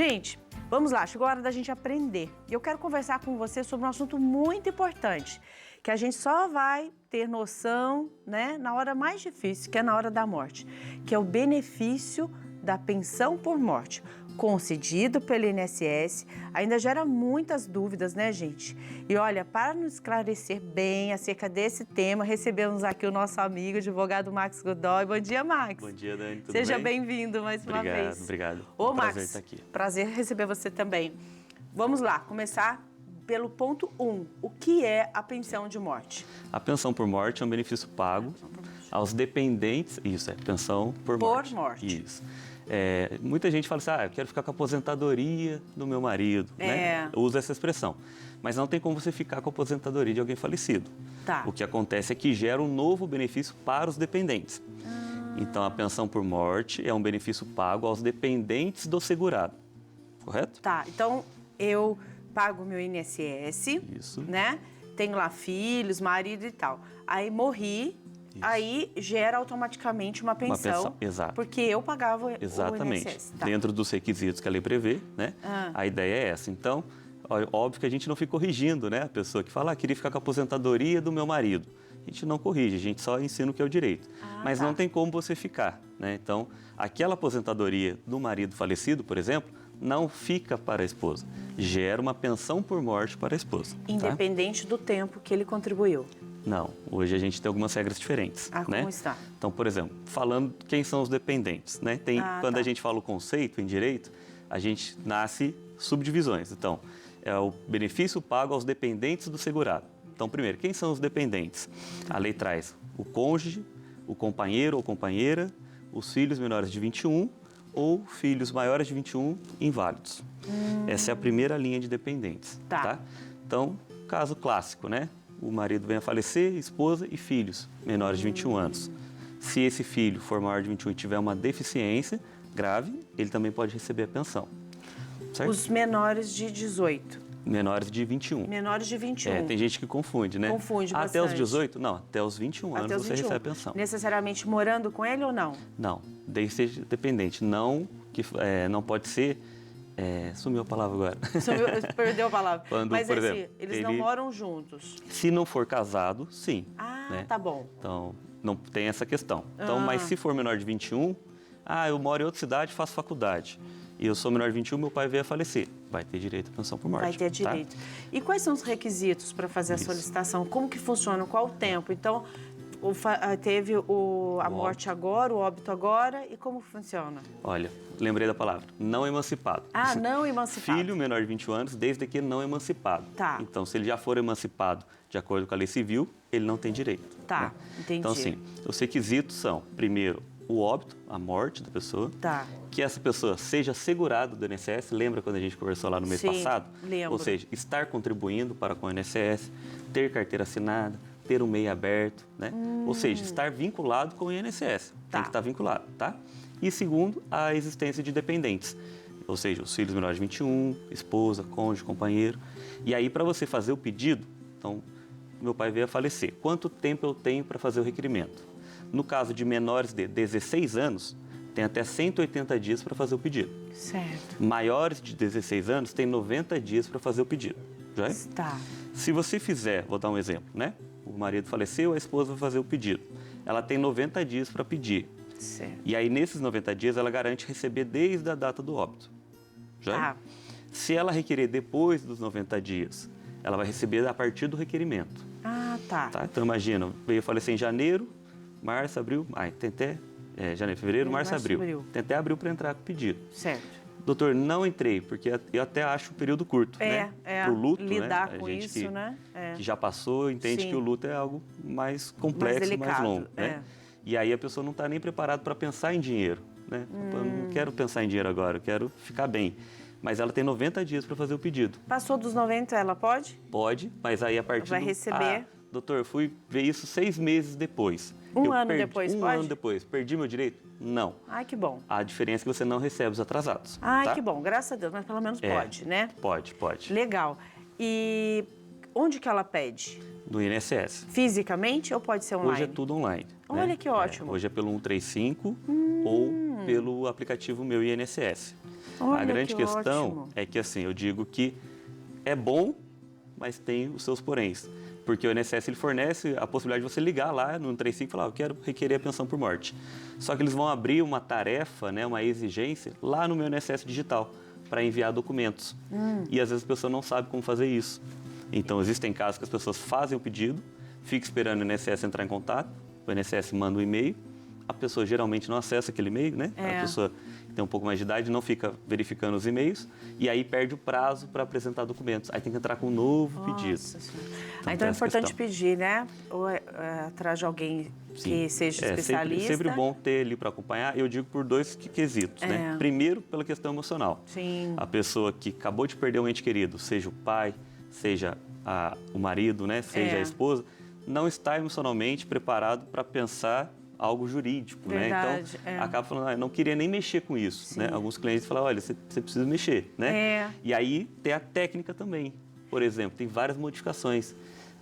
Gente, vamos lá, chegou a hora da gente aprender. E eu quero conversar com você sobre um assunto muito importante, que a gente só vai ter noção, né, na hora mais difícil, que é na hora da morte, que é o benefício da pensão por morte, concedido pelo INSS. Ainda gera muitas dúvidas, né, gente? E olha, para nos esclarecer bem acerca desse tema, recebemos aqui o nosso amigo, advogado Max Godoy. Bom dia, Max. Bom dia, Dani. Tudo Seja bem? bem-vindo mais uma vez. Obrigado. Ô, Prazer Max, estar aqui. Prazer receber você também. Vamos lá, começar pelo ponto 1. O que é a pensão de morte? A pensão por morte é um benefício pago aos dependentes. Isso, é pensão por morte. Por morte. Isso. Muita gente fala assim, eu quero ficar com a aposentadoria do meu marido, né? Usa essa expressão. Mas não tem como você ficar com a aposentadoria de alguém falecido. Tá. O que acontece é que gera um novo benefício para os dependentes. Então, a pensão por morte é um benefício pago aos dependentes do segurado, correto? Tá, então eu pago meu INSS, Isso. né? Tenho lá filhos, marido e tal. Aí morri, aí gera automaticamente uma pensão. Exato. Porque eu pagava Exatamente. o INSS. Tá. Dentro dos requisitos que a lei prevê, né? A ideia é essa. Então, óbvio que a gente não fica corrigindo, né? A pessoa que fala, queria ficar com a aposentadoria do meu marido. A gente não corrige, a gente só ensina o que é o direito. Mas não tem como você ficar, né? Então, aquela aposentadoria do marido falecido, por exemplo, não fica para a esposa. Gera uma pensão por morte para a esposa. Independente do tempo que ele contribuiu. Não, hoje a gente tem algumas regras diferentes. Como né? está? Então, por exemplo, falando quem são os dependentes, né? Quando a gente fala o conceito em direito, a gente nasce subdivisões. Então, é o benefício pago aos dependentes do segurado. Então, primeiro, quem são os dependentes? A lei traz o cônjuge, o companheiro ou companheira, os filhos menores de 21 ou filhos maiores de 21 inválidos. Essa é a primeira linha de dependentes. Tá? Então, caso clássico, né? O marido vem a falecer, esposa e filhos menores de 21 anos. Se esse filho for maior de 21 e tiver uma deficiência grave, ele também pode receber a pensão. Certo? Os menores de 18. Menores de 21. Menores de 21. Tem gente que confunde, né? Confunde bastante. Até os 18? Não, até os 21 anos você recebe a pensão. Necessariamente morando com ele ou não? Não, desde que seja dependente. Não pode ser... sumiu a palavra agora. Perdeu a palavra. Mas, por exemplo, eles não moram juntos? Se não for casado, sim. Ah, tá bom. Então, não tem essa questão. Então, mas se for menor de 21, eu moro em outra cidade, faço faculdade. E eu sou menor de 21, meu pai veio a falecer. Vai ter direito à pensão por morte. Vai ter direito. Tá? E quais são os requisitos para fazer a solicitação? Como que funciona? Qual o tempo? Então, teve a morte agora, o óbito agora, e como funciona? Olha, lembrei da palavra, não emancipado. Não emancipado. Filho menor de 21 anos, desde que não emancipado. Tá. Então, se ele já for emancipado de acordo com a lei civil, ele não tem direito. Tá, né? entendi. Então, sim, os requisitos são, primeiro, o óbito, a morte da pessoa. Tá. Que essa pessoa seja segurada do INSS. Lembra quando a gente conversou lá no mês passado? Lembro. Ou seja, estar contribuindo para com o INSS, ter carteira assinada, ter um MEI aberto, né? Ou seja, estar vinculado com o INSS. Tem que estar vinculado, tá? E segundo, a existência de dependentes. Ou seja, os filhos menores de 21, esposa, cônjuge, companheiro. E aí, para você fazer o pedido, então, meu pai veio a falecer. Quanto tempo eu tenho para fazer o requerimento? No caso de menores de 16 anos, tem até 180 dias para fazer o pedido. Certo. Maiores de 16 anos, tem 90 dias para fazer o pedido. Já é? Tá. Se você fizer, vou dar um exemplo, né? O marido faleceu, a esposa vai fazer o pedido. Ela tem 90 dias para pedir. Certo. E aí, nesses 90 dias, ela garante receber desde a data do óbito. Já é? Se ela requerer depois dos 90 dias, ela vai receber a partir do requerimento. Tá. Então, imagina, veio falecer em janeiro, março, abril, tem até janeiro, fevereiro, março, abril. Tem até abril para entrar com o pedido. Certo. Doutor, não entrei, porque eu até acho o período curto, né? Pro luto, lidar né? com a gente isso, né? Que já passou, entende que o luto é algo mais complexo, mais longo, né? E aí a pessoa não está nem preparada para pensar em dinheiro, né? Eu não quero pensar em dinheiro agora, eu quero ficar bem. Mas ela tem 90 dias para fazer o pedido. Passou dos 90, ela pode? Pode, mas aí a partir vai receber... doutor, eu fui ver isso 6 meses depois. Um ano depois, pode? Um ano depois. Perdi meu direito? Não. Ai, que bom. A diferença é que você não recebe os atrasados. Ai, que bom. Graças a Deus. Mas pelo menos pode, né? Pode. Legal. E onde que ela pede? Do INSS. Fisicamente ou pode ser online? Hoje é tudo online. Olha, né? que ótimo. Hoje é pelo 135 ou pelo aplicativo Meu INSS. Olha, A grande que questão ótimo. é que, assim, eu digo que é bom, mas tem os seus poréns. Porque o INSS ele fornece a possibilidade de você ligar lá no 135 e falar, eu quero requerer a pensão por morte. Só que eles vão abrir uma tarefa, né, uma exigência, lá no meu INSS digital, para enviar documentos. E às vezes a pessoa não sabe como fazer isso. Então, existem casos que as pessoas fazem o pedido, ficam esperando o INSS entrar em contato, o INSS manda um e-mail, a pessoa geralmente não acessa aquele e-mail, né? A pessoa tem um pouco mais de idade, não fica verificando os e-mails, e aí perde o prazo para apresentar documentos. Aí tem que entrar com um novo pedido. Então é importante pedir, né? Ou atrás de alguém que seja especialista. Sempre bom ter ali para acompanhar. Eu digo por dois quesitos, né? Primeiro, pela questão emocional. Sim. A pessoa que acabou de perder um ente querido, seja o pai, seja o marido, né? Seja a esposa, não está emocionalmente preparado para pensar algo jurídico, Verdade, né? Então, acaba falando, não queria nem mexer com isso, né? Alguns clientes falam, olha, você precisa mexer, né? E aí tem a técnica também. Por exemplo, tem várias modificações.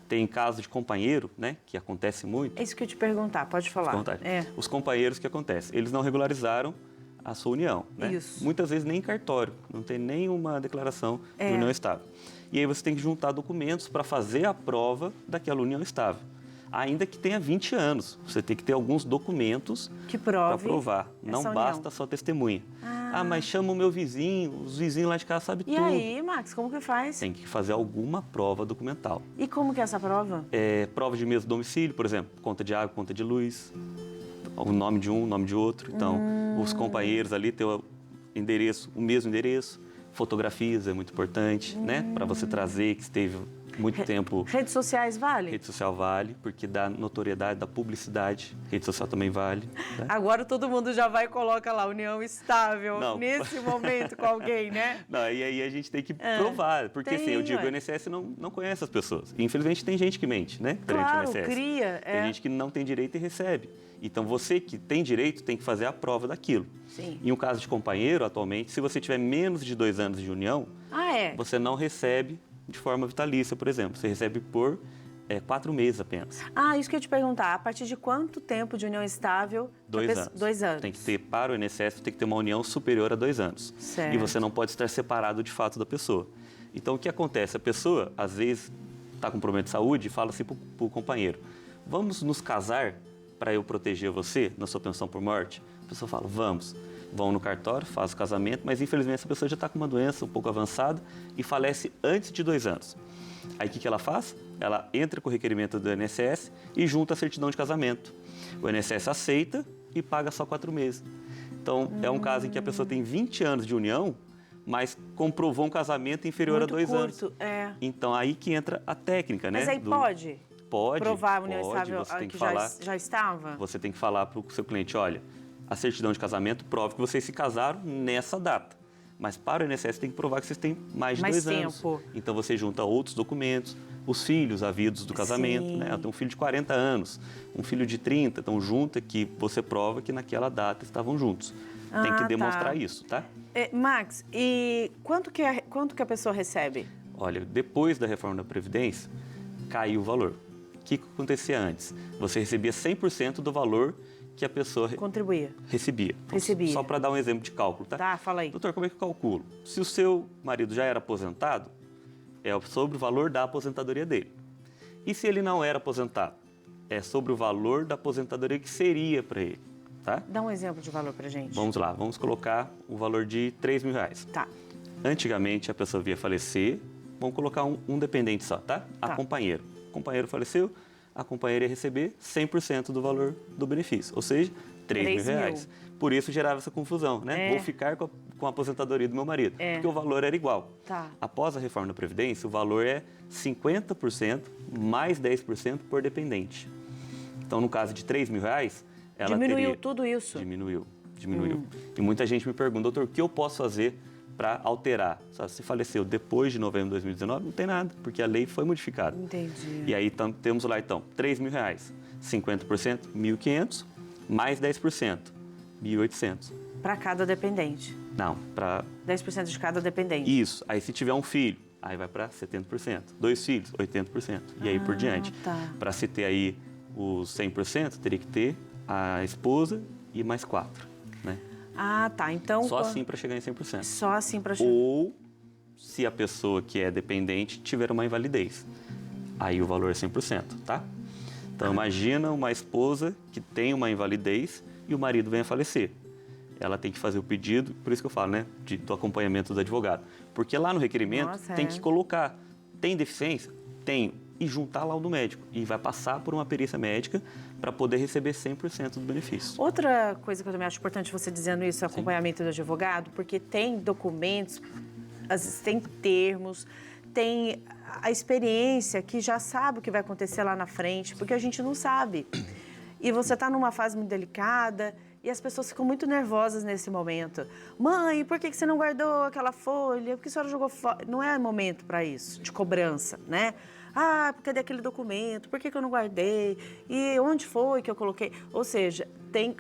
Tem caso de companheiro, né? Que acontece muito. É isso que eu ia te perguntar, pode falar. Os companheiros, o que acontece? Eles não regularizaram a sua união, né? Isso. Muitas vezes nem em cartório, não tem nenhuma declaração de união estável. E aí você tem que juntar documentos para fazer a prova daquela união estável. Ainda que tenha 20 anos, você tem que ter alguns documentos para provar. Não basta só testemunha. Mas chama o meu vizinho, os vizinhos lá de casa sabem tudo. E aí, Max, como que faz? Tem que fazer alguma prova documental. E como que é essa prova? Prova de mesmo domicílio, por exemplo, conta de água, conta de luz, o nome de um, o nome de outro. Então, os companheiros ali têm o mesmo endereço. Fotografias é muito importante, né? Para você trazer que esteve muito tempo. Redes sociais vale? Rede social vale, porque dá notoriedade, dá publicidade. Rede social também vale. Né? Agora todo mundo já vai e coloca lá, união estável, nesse momento com alguém, né? Não, e aí a gente tem que provar, porque assim, eu digo, o INSS não conhece as pessoas. Infelizmente tem gente que mente, né? Claro, o INSS. cria. Tem gente que não tem direito e recebe. Então você que tem direito tem que fazer a prova daquilo. Sim. Em um caso de companheiro, atualmente, se você tiver menos de 2 anos de união, você não recebe de forma vitalícia, por exemplo. Você recebe por 4 meses apenas. Isso que eu ia te perguntar. A partir de quanto tempo de união estável? 2 anos. 2 anos. Tem que ter, para o INSS, tem que ter uma união superior a 2 anos. Certo. E você não pode estar separado de fato da pessoa. Então, o que acontece? A pessoa, às vezes, está com problema de saúde e fala assim para o companheiro, vamos nos casar para eu proteger você na sua pensão por morte? A pessoa fala, vamos. Vão no cartório, faz o casamento, mas infelizmente essa pessoa já está com uma doença um pouco avançada e falece antes de 2 anos. Aí o que ela faz? Ela entra com o requerimento do INSS e junta a certidão de casamento. O INSS aceita e paga só 4 meses. Então, é um caso em que a pessoa tem 20 anos de união, mas comprovou um casamento inferior muito a 2 curto, anos. Então, aí que entra a técnica, né? Mas aí pode? Pode. Provar a união estável você tem que falar, já estava? Você tem que falar para o seu cliente, olha, a certidão de casamento prova que vocês se casaram nessa data. Mas para o INSS tem que provar que vocês têm mais de 2 anos. Então você junta outros documentos, os filhos havidos do casamento, né? Eu tenho um filho de 40 anos, um filho de 30, então junta que você prova que naquela data estavam juntos. Tem que demonstrar isso, tá? Max, e quanto que a pessoa recebe? Olha, depois da reforma da Previdência, caiu o valor. O que acontecia antes? Você recebia 100% do valor que a pessoa recebia. Então, só para dar um exemplo de cálculo, tá? Tá, fala aí. Doutor, como é que eu calculo? Se o seu marido já era aposentado, é sobre o valor da aposentadoria dele. E se ele não era aposentado? É sobre o valor da aposentadoria que seria para ele, tá? Dá um exemplo de valor pra gente. Vamos lá, vamos colocar o valor de R$3.000. Tá. Antigamente, a pessoa via falecer, vamos colocar um dependente só, tá? A companheira. O companheiro faleceu, a companheira ia receber 100% do valor do benefício, ou seja, R$3.000. Por isso gerava essa confusão, né? Vou ficar com a aposentadoria do meu marido, porque o valor era igual. Tá. Após a reforma da Previdência, o valor é 50% mais 10% por dependente. Então, no caso de R$3.000, ela diminuiu tudo isso? Diminuiu. E muita gente me pergunta, doutor, o que eu posso fazer para alterar? Se faleceu depois de novembro de 2019, não tem nada, porque a lei foi modificada. Entendi. E aí temos lá, então, R$3.000, 50%, 1.500, mais 10%, 1.800. Para cada dependente? Não, para... 10% de cada dependente? Isso. Aí se tiver um filho, aí vai para 70%. 2 filhos, 80%. E aí por diante. Tá. Para se ter aí os 100%, teria que ter a esposa e mais 4, né? Ah, tá. Então... Só assim para chegar em 100%. Só assim para chegar. Ou se a pessoa que é dependente tiver uma invalidez. Aí o valor é 100%, tá? Então, imagina uma esposa que tem uma invalidez e o marido vem a falecer. Ela tem que fazer o pedido, por isso que eu falo, né, do acompanhamento do advogado. Porque lá no requerimento tem que colocar, tem deficiência? Tenho. E juntar lá o do médico. E vai passar por uma perícia médica para poder receber 100% do benefício. Outra coisa que eu também acho importante você dizendo isso, é o acompanhamento do advogado, porque tem documentos, às vezes tem termos, tem a experiência que já sabe o que vai acontecer lá na frente, porque a gente não sabe. E você está numa fase muito delicada e as pessoas ficam muito nervosas nesse momento. Mãe, por que você não guardou aquela folha? Por que a senhora jogou fora? Não é momento para isso, de cobrança, né? Ah, cadê aquele documento? Por que eu não guardei? E onde foi que eu coloquei? Ou seja,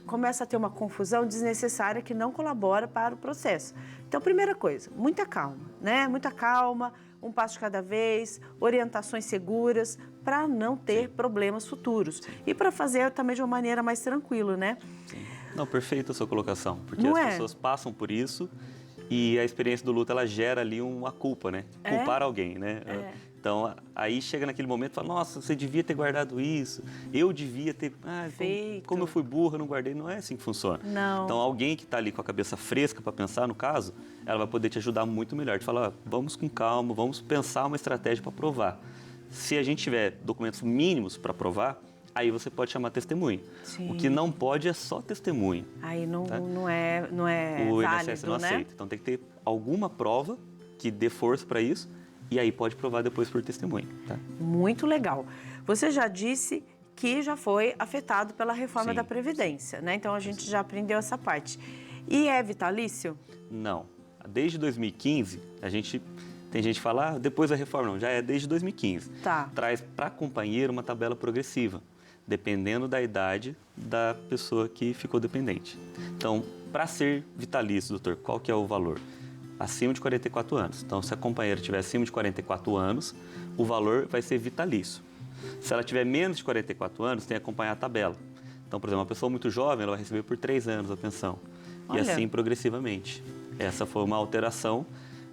começa a ter uma confusão desnecessária que não colabora para o processo. Então, primeira coisa, muita calma, né? Muita calma, um passo de cada vez, orientações seguras para não ter problemas futuros. E para fazer também de uma maneira mais tranquila, né? Sim. Não, perfeita a sua colocação, porque não as pessoas passam por isso e a experiência do luto, ela gera ali uma culpa, né? Culpar alguém, né? Então, aí chega naquele momento e fala, nossa, você devia ter guardado isso, eu devia ter... como eu fui burra, eu não guardei. Não é assim que funciona. Não. Então, alguém que está ali com a cabeça fresca para pensar no caso, ela vai poder te ajudar muito melhor. De falar, vamos com calma, vamos pensar uma estratégia para provar. Se a gente tiver documentos mínimos para provar, aí você pode chamar testemunha. Sim. O que não pode é só testemunha. Aí não, tá? não é o válido, INSS não né? aceita. Então tem que ter alguma prova que dê força para isso e aí pode provar depois por testemunha. Tá? Muito legal. Você já disse que já foi afetado pela reforma da Previdência, né? Então a gente já aprendeu essa parte. E é vitalício? Não. Desde 2015, tem gente que fala, depois da reforma, não, já é desde 2015. Tá. Traz para companheiro uma tabela progressiva, dependendo da idade da pessoa que ficou dependente. Então, para ser vitalício, doutor, qual que é o valor? Acima de 44 anos. Então, se a companheira tiver acima de 44 anos, o valor vai ser vitalício. Se ela tiver menos de 44 anos, tem que acompanhar a tabela. Então, por exemplo, uma pessoa muito jovem, ela vai receber por 3 anos a pensão. Olha. E assim progressivamente. Essa foi uma alteração,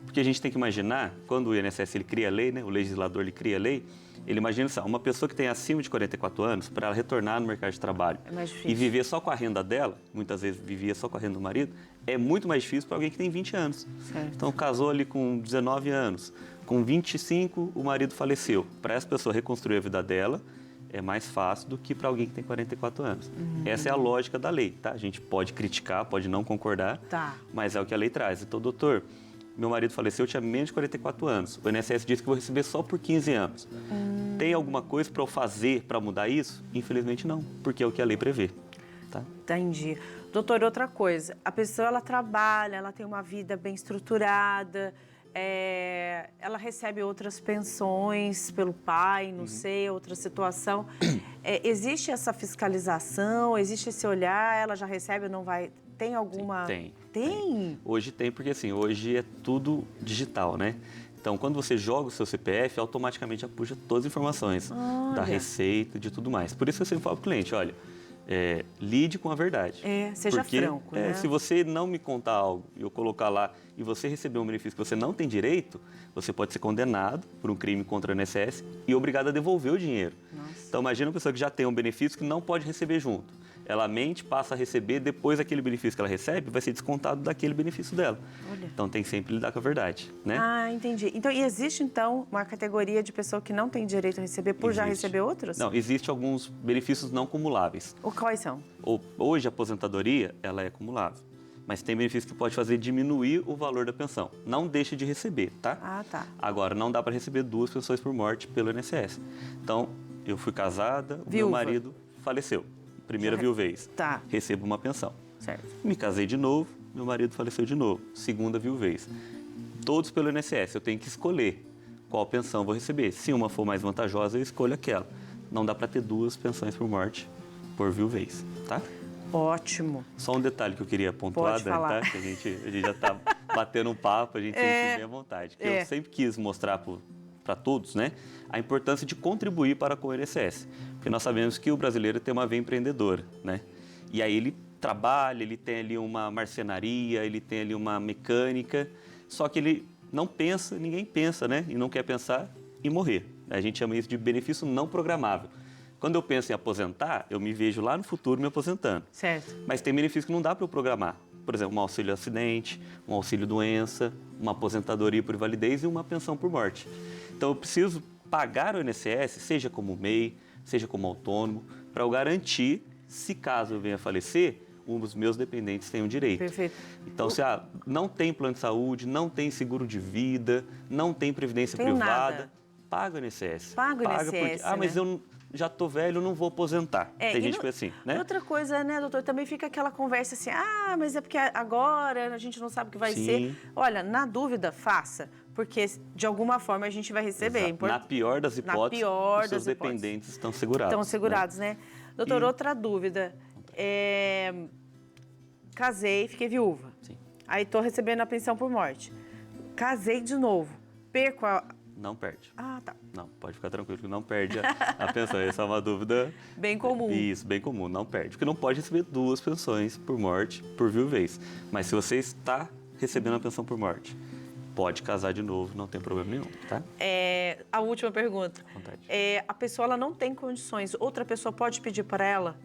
porque a gente tem que imaginar, quando o INSS ele cria a lei, né, o legislador ele cria a lei, ele imagina assim, uma pessoa que tem acima de 44 anos, para ela retornar no mercado de trabalho e viver só com a renda dela, muitas vezes vivia só com a renda do marido, é muito mais difícil para alguém que tem 20 anos. Certo. Então, casou ali com 19 anos, com 25 o marido faleceu. Para essa pessoa reconstruir a vida dela, é mais fácil do que para alguém que tem 44 anos. Essa é a lógica da lei, tá? A gente pode criticar, pode não concordar, mas é o que a lei traz. Então, doutor, meu marido faleceu, eu tinha menos de 44 anos. O INSS disse que eu vou receber só por 15 anos. Tem alguma coisa para eu fazer para mudar isso? Infelizmente não, porque é o que a lei prevê. Tá? Entendi. Doutor, outra coisa, a pessoa ela trabalha, ela tem uma vida bem estruturada, ela recebe outras pensões pelo pai, não sei, outra situação. Existe essa fiscalização, existe esse olhar, ela já recebe ou não vai... Tem alguma... Tem? Hoje tem, porque assim, hoje é tudo digital, né? Então, quando você joga o seu CPF, automaticamente já puxa todas as informações da receita, de tudo mais. Por isso eu sempre falo para o cliente, olha, lide com a verdade. Seja franco, né? Se você não me contar algo e eu colocar lá e você receber um benefício que você não tem direito, você pode ser condenado por um crime contra o INSS e obrigado a devolver o dinheiro. Nossa. Então, imagina uma pessoa que já tem um benefício que não pode receber junto. Ela mente, passa a receber, depois aquele benefício que ela recebe vai ser descontado daquele benefício dela. Olha. Então, tem que sempre lidar com a verdade, né? Ah, entendi. Então, e existe, então, uma categoria de pessoa que não tem direito a receber por já receber outros? Não, existe alguns benefícios não cumuláveis. Quais são? Hoje, a aposentadoria, ela é cumulável. Mas tem benefício que pode fazer diminuir o valor da pensão. Não deixe de receber, tá? Ah, tá. Agora, não dá para receber 2 pensões por morte pelo INSS. Então, eu fui casada, o meu marido faleceu. Primeira viuvez. Tá. Recebo uma pensão. Certo. Me casei de novo, meu marido faleceu de novo. Segunda viuvez. Todos pelo INSS. Eu tenho que escolher qual pensão eu vou receber. Se uma for mais vantajosa, eu escolho aquela. Não dá para ter 2 pensões por morte por viuvez, tá? Ótimo. Só um detalhe que eu queria pontuar, Dani, tá? Que a gente já está batendo um papo, a gente tem bem à vontade. Que eu sempre quis mostrar para todos, né, a importância de contribuir para com o INSS. Porque nós sabemos que o brasileiro tem uma veia empreendedora, né? E aí ele trabalha, ele tem ali uma marcenaria, ele tem ali uma mecânica, só que ele não pensa, ninguém pensa, né? E não quer pensar em morrer. A gente chama isso de benefício não programável. Quando eu penso em aposentar, eu me vejo lá no futuro me aposentando. Certo. Mas tem benefício que não dá para eu programar. Por exemplo, um auxílio acidente, um auxílio doença, uma aposentadoria por invalidez e uma pensão por morte. Então eu preciso pagar o INSS, seja como MEI, seja como autônomo, para eu garantir, se caso eu venha a falecer, um dos meus dependentes tem um direito. Perfeito. Então, se não tem plano de saúde, não tem seguro de vida, não tem previdência privada, nada. Paga o INSS. Paga o INSS, porque, mas né? eu já estou velho, não vou aposentar. Tem gente que pensa assim, né? Outra coisa, né, doutor, também fica aquela conversa assim, mas é porque agora a gente não sabe o que vai ser. Olha, na dúvida, faça, porque de alguma forma a gente vai receber. Na pior das hipóteses, os seus dependentes estão segurados. Estão segurados, né? Doutor, outra dúvida. Casei, fiquei viúva. Sim. Aí estou recebendo a pensão por morte. Casei de novo. Perco a... Não perde. Ah, tá. Não, pode ficar tranquilo que não perde a pensão. Essa é uma dúvida... Bem comum. Isso, bem comum. Não perde. Porque não pode receber 2 pensões por morte, por viuvez. Mas se você está recebendo a pensão por morte, pode casar de novo, não tem problema nenhum, tá? A última pergunta. Vontade. A pessoa ela não tem condições. Outra pessoa pode pedir para ela?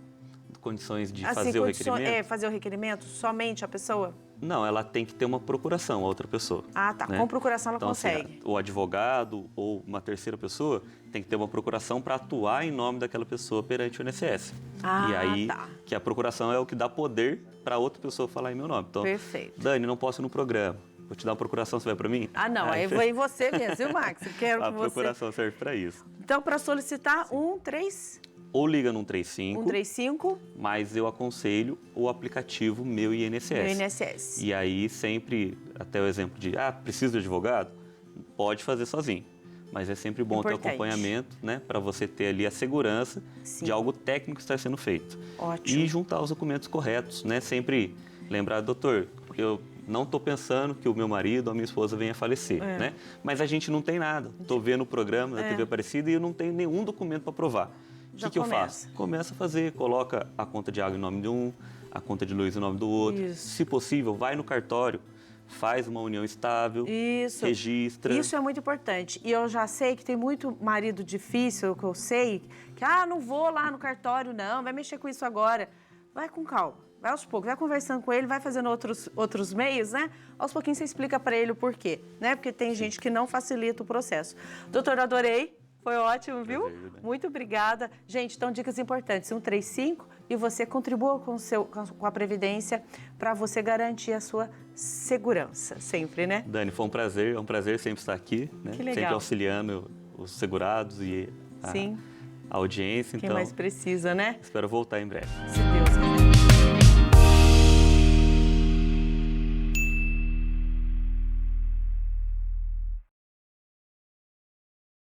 Condições de Assim, fazer o requerimento? Fazer o requerimento? Somente a pessoa? Não, ela tem que ter uma procuração, a outra pessoa. Ah, tá. Né? Com procuração ela então, consegue. Assim, o advogado ou uma terceira pessoa tem que ter uma procuração para atuar em nome daquela pessoa perante o INSS. Ah, e aí, tá. que a procuração é o que dá poder para outra pessoa falar em meu nome. Então, Perfeito. Dani, não posso ir no programa. Vou te dar uma procuração, você vai para mim? Ah, não. Aí vem você mesmo, viu, Max? Eu quero a que procuração serve para isso. Então, para solicitar, 135. Ou liga no 135. 135. Mas eu aconselho o aplicativo Meu INSS. Meu INSS. E aí sempre, até o exemplo de, precisa de advogado? Pode fazer sozinho. Mas é sempre bom ter acompanhamento, né? Para você ter ali a segurança de algo técnico que está sendo feito. Ótimo. E juntar os documentos corretos, né? Sempre lembrar, doutor, eu não estou pensando que o meu marido ou a minha esposa venha a falecer, né? Mas a gente não tem nada. Estou vendo o programa da TV Aparecida e eu não tenho nenhum documento para provar. O que eu faço? Começa a fazer, coloca a conta de água em nome de um, a conta de luz em nome do outro. Isso. Se possível, vai no cartório, faz uma união estável, registra. Isso é muito importante. E eu já sei que tem muito marido difícil, que eu sei, que não vou lá no cartório, não, vai mexer com isso agora. Vai com calma, vai aos poucos, vai conversando com ele, vai fazendo outros meios, né? Aos pouquinhos você explica para ele o porquê, né? Porque tem gente que não facilita o processo. Doutor, adorei. Foi ótimo, viu? Prazer, né? Muito obrigada. Gente, então dicas importantes, 135 e você contribua com a Previdência para você garantir a sua segurança, sempre, né? Dani, foi um prazer sempre estar aqui, né? Que legal. Sempre auxiliando os segurados e a audiência. Quem então, mais precisa, né? espero voltar em breve. Se Deus quiser.